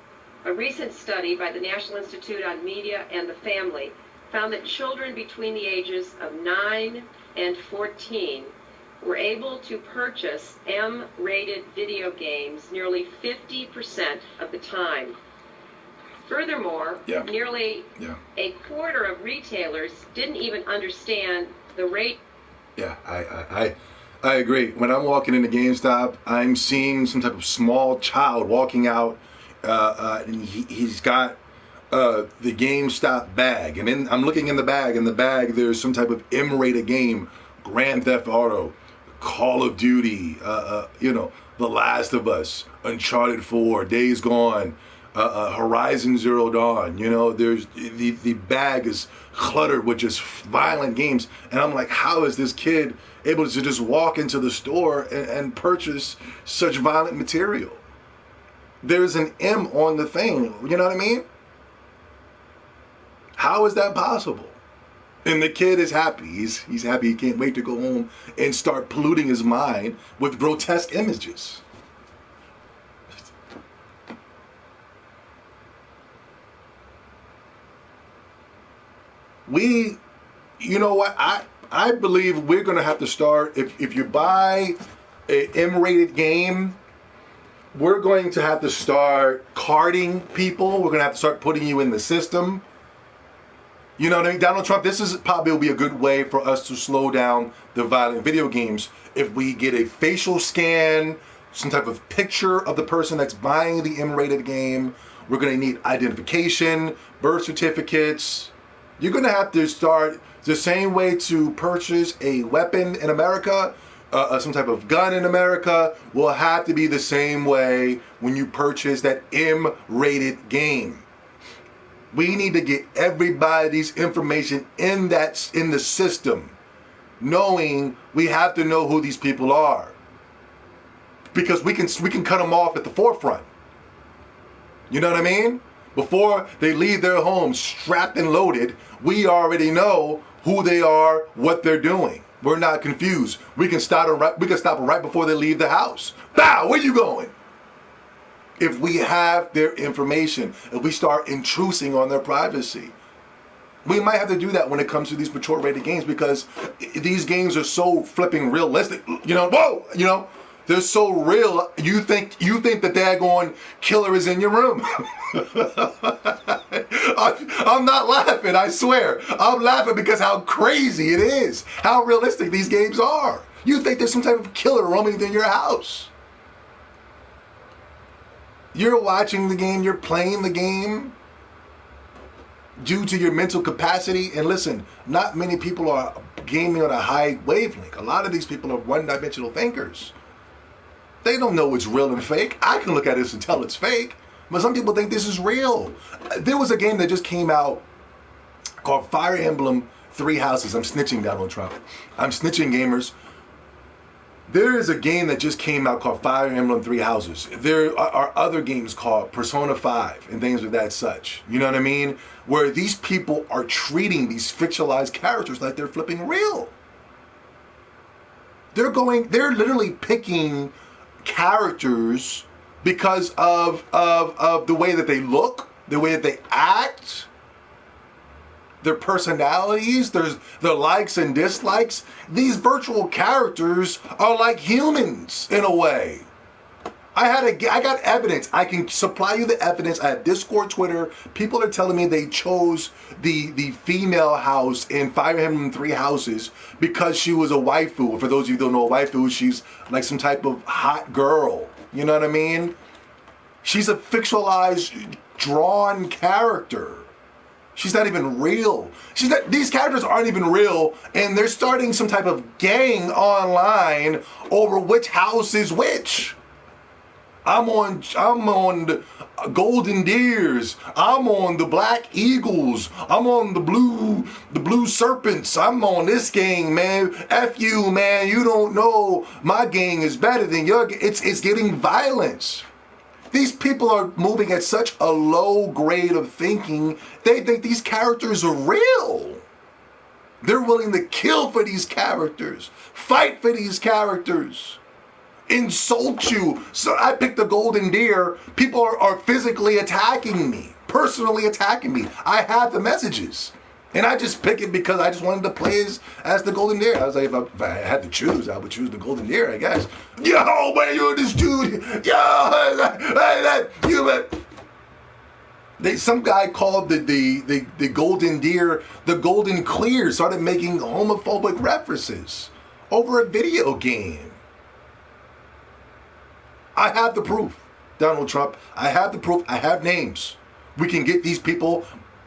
A recent study by the National Institute on Media and the Family found that children between the ages of 9 and 14 were able to purchase M-rated video games nearly 50% of the time. Furthermore, nearly a quarter of retailers didn't even understand the rate. Yeah, I agree. When I'm walking into GameStop, I'm seeing some type of small child walking out, and he's got the GameStop bag, and then I'm looking in the bag. In the bag, there's some type of M-rated game, Grand Theft Auto, Call of Duty, The Last of Us, Uncharted 4, Days Gone, Horizon Zero Dawn. There's the bag is cluttered with just violent games, and I'm like, how is this kid able to just walk into the store and purchase such violent material? There's an M on the thing, you know what I mean? How is that possible? And the kid is happy. He's happy. He can't wait to go home and start polluting his mind with grotesque images. You know what? I believe we're going to have to start, if you buy an M-rated game, we're going to have to start carding people. We're going to have to start putting you in the system. You know what I mean? Donald Trump, this is probably will be a good way for us to slow down the violent video games. If we get a facial scan, some type of picture of the person that's buying the M-rated game, we're going to need identification, birth certificates. You're going to have to start the same way to purchase a weapon in America, some type of gun in America, will have to be the same way when you purchase that M-rated game. We need to get everybody's information in the system, knowing we have to know who these people are, because we can cut them off at the forefront. You know what I mean? Before they leave their home strapped and loaded, we already know who they are, what they're doing. We're not confused. We can stop them right before they leave the house. Bow, where you going? If we have their information, if we start intruding on their privacy. We might have to do that when it comes to these mature rated games, because these games are so flipping realistic. You know, whoa, you know, they're so real. You think the daggone killer is in your room. I'm not laughing, I swear. I'm laughing because how crazy it is, how realistic these games are. You think there's some type of killer roaming in your house. You're watching the game, you're playing the game due to your mental capacity. And listen, not many people are gaming on a high wavelength. A lot of these people are one-dimensional thinkers. They don't know what's real and fake. I can look at this and tell it's fake, but some people think this is real. There was a game that just came out called Fire Emblem Three Houses. I'm snitching, Donald Trump. I'm snitching, gamers. There is a game that just came out called Fire Emblem Three Houses. There are other games called Persona 5 and things of that such. You know what I mean? Where these people are treating these fictionalized characters like they're flipping real. They're literally picking characters because of the way that they look, the way that they act, their personalities, their likes and dislikes. These virtual characters are like humans in a way. I got evidence. I can supply you the evidence. I have Discord, Twitter. People are telling me they chose the female house in Fire Emblem Three Houses because she was a waifu. For those of you who don't know a waifu, she's like some type of hot girl. You know what I mean? She's a fictionalized, drawn character. She's not even real. These characters aren't even real, and they're starting some type of gang online over which house is which. I'm on the Golden Deers. I'm on the Black Eagles. I'm on the Blue Serpents. I'm on this gang, man. F you, man. You don't know. My gang is better than your gang. It's getting violence. These people are moving at such a low grade of thinking, they think these characters are real. They're willing to kill for these characters, fight for these characters, insult you. So I picked the Golden Deer. People are physically attacking me, personally attacking me. I have the messages. And I just pick it because I just wanted to play as the Golden Deer. I was like, if I had to choose, I would choose the Golden Deer, I guess. Yo, man, you're this dude. Yo, some guy called the Golden Deer the Golden Clear, started making homophobic references over a video game. I have the proof, Donald Trump. I have the proof. I have names. We can get these people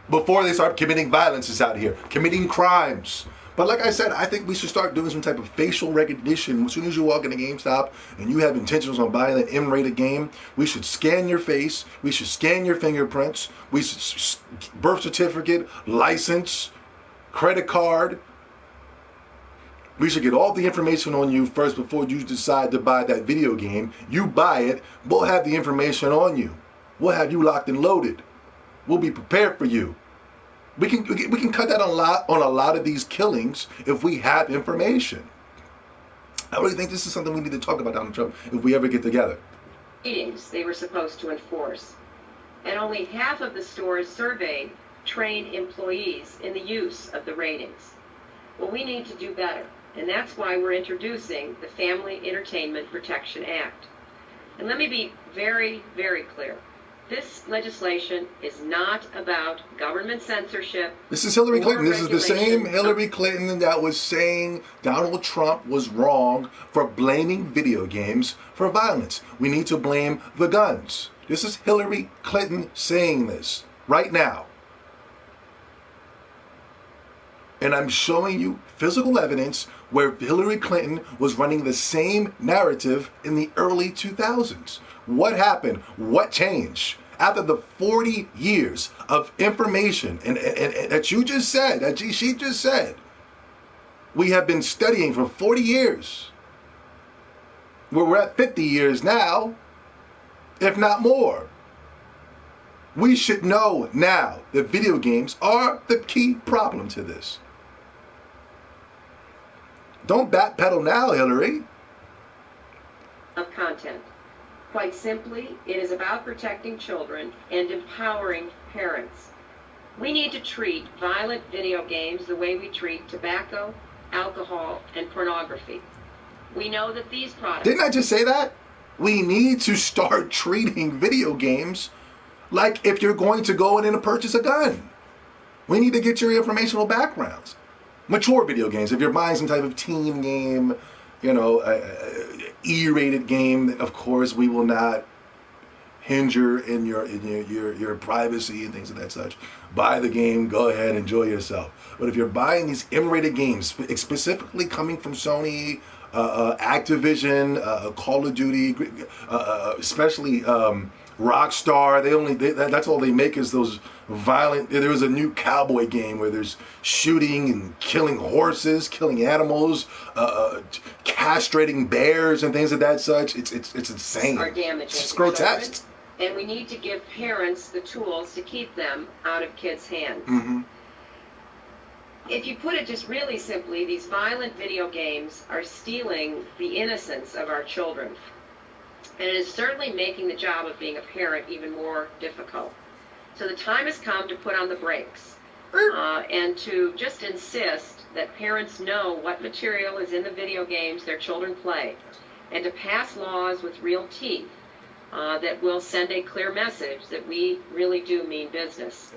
before they start committing violences out here, committing crimes. But like I said, I think we should start doing some type of facial recognition. As soon as you walk into GameStop and you have intentions on buying an M-rated game, we should scan your face, we should scan your fingerprints, we should birth certificate, license, credit card. We should get all the information on you first before you decide to buy that video game. You buy it, we'll have the information on you. We'll have you locked and loaded. We'll be prepared for you. We can cut that on a lot of these killings if we have information. I really think this is something we need to talk about, Donald Trump, if we ever get together. Meetings they were supposed to enforce, and only half of the stores surveyed trained employees in the use of the ratings. Well, we need to do better, and that's why we're introducing the Family Entertainment Protection Act. And let me be very, very clear. This legislation is not about government censorship. This is Hillary Clinton. This is the same Hillary Clinton that was saying Donald Trump was wrong for blaming video games for violence. We need to blame the guns. This is Hillary Clinton saying this right now. And I'm showing you physical evidence where Hillary Clinton was running the same narrative in the early 2000s. What happened? What changed? After the 40 years of information and that you just said, that she just said, we have been studying for 40 years. We're at 50 years now, if not more. We should know now that video games are the key problem to this. Don't backpedal now, Hillary. Of content. Quite simply, it is about protecting children and empowering parents. We need to treat violent video games the way we treat tobacco, alcohol, and pornography. We know that these products... Didn't I just say that? We need to start treating video games like if you're going to go in and purchase a gun. We need to get your informational backgrounds. Mature video games, if you're buying some type of teen game, E-rated game, of course we will not hinder in your privacy and things of that such. Buy the game, go ahead, enjoy yourself. But if you're buying these M-rated games, specifically coming from Sony, Activision, Call of Duty, especially Rockstar, that's all they make is those violent. There was a new cowboy game where there's shooting and killing horses, killing animals, castrating bears and things of that such. It's insane. Are damaging. It's grotesque. And we need to give parents the tools to keep them out of kids' hands. Mm-hmm. If you put it just really simply, these violent video games are stealing the innocence of our children. And it is certainly making the job of being a parent even more difficult. So the time has come to put on the brakes and to just insist that parents know what material is in the video games their children play, and to pass laws with real teeth that will send a clear message that we really do mean business.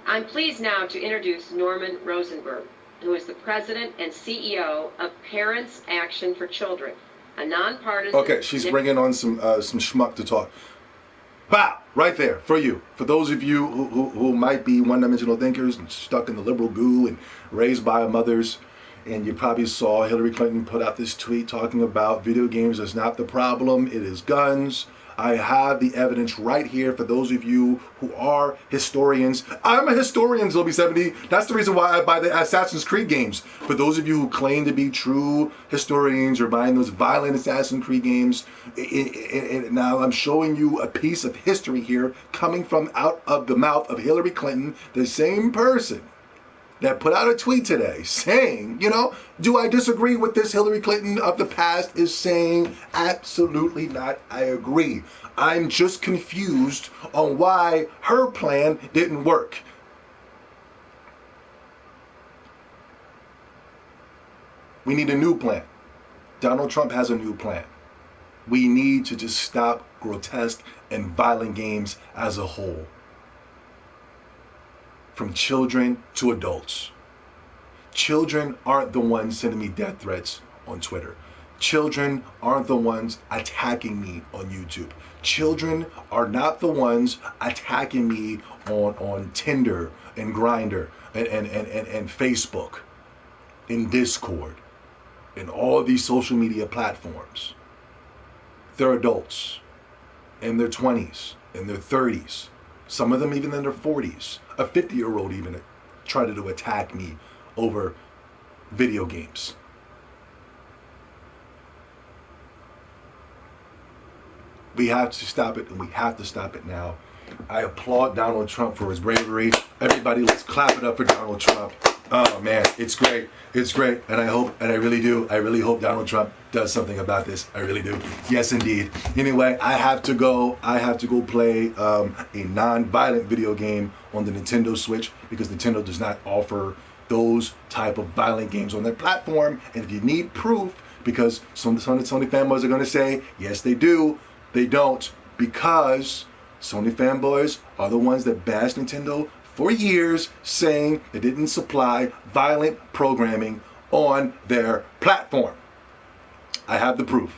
I'm pleased now to introduce Norman Rosenberg, who is the president and CEO of Parents Action for Children, a nonpartisan... Okay, she's bringing on some schmuck to talk. Wow, right there, for you. For those of you who might be one-dimensional thinkers and stuck in the liberal goo and raised by mothers, and you probably saw Hillary Clinton put out this tweet talking about video games is not the problem, it is guns. I have the evidence right here for those of you who are historians. I'm a historian, Zilby 70. That's the reason why I buy the Assassin's Creed games. For those of you who claim to be true historians or buying those violent Assassin's Creed games, now I'm showing you a piece of history here coming from out of the mouth of Hillary Clinton, the same person that put out a tweet today saying, do I disagree with this Hillary Clinton of the past is saying? Absolutely not. I agree. I'm just confused on why her plan didn't work. We need a new plan. Donald Trump has a new plan. We need to just stop grotesque and violent games as a whole. From children to adults. Children aren't the ones sending me death threats on Twitter. Children aren't the ones attacking me on YouTube. Children are not the ones attacking me on Tinder and Grindr and Facebook and Discord and all of these social media platforms. They're adults in their 20s, in their 30s. Some of them even in their 40s. A 50-year-old even tried to attack me over video games. We have to stop it, and we have to stop it now. I applaud Donald Trump for his bravery. Everybody, let's clap it up for Donald Trump. Oh man, it's great. It's great. And I really hope Donald Trump does something about this. I really do. Yes, indeed. Anyway, I have to go play a non-violent video game on the Nintendo Switch because Nintendo does not offer those type of violent games on their platform. And if you need proof, because some Sony fanboys are going to say, yes, they do. They don't, because Sony fanboys are the ones that bashed Nintendo for years, saying they didn't supply violent programming on their platform. I have the proof.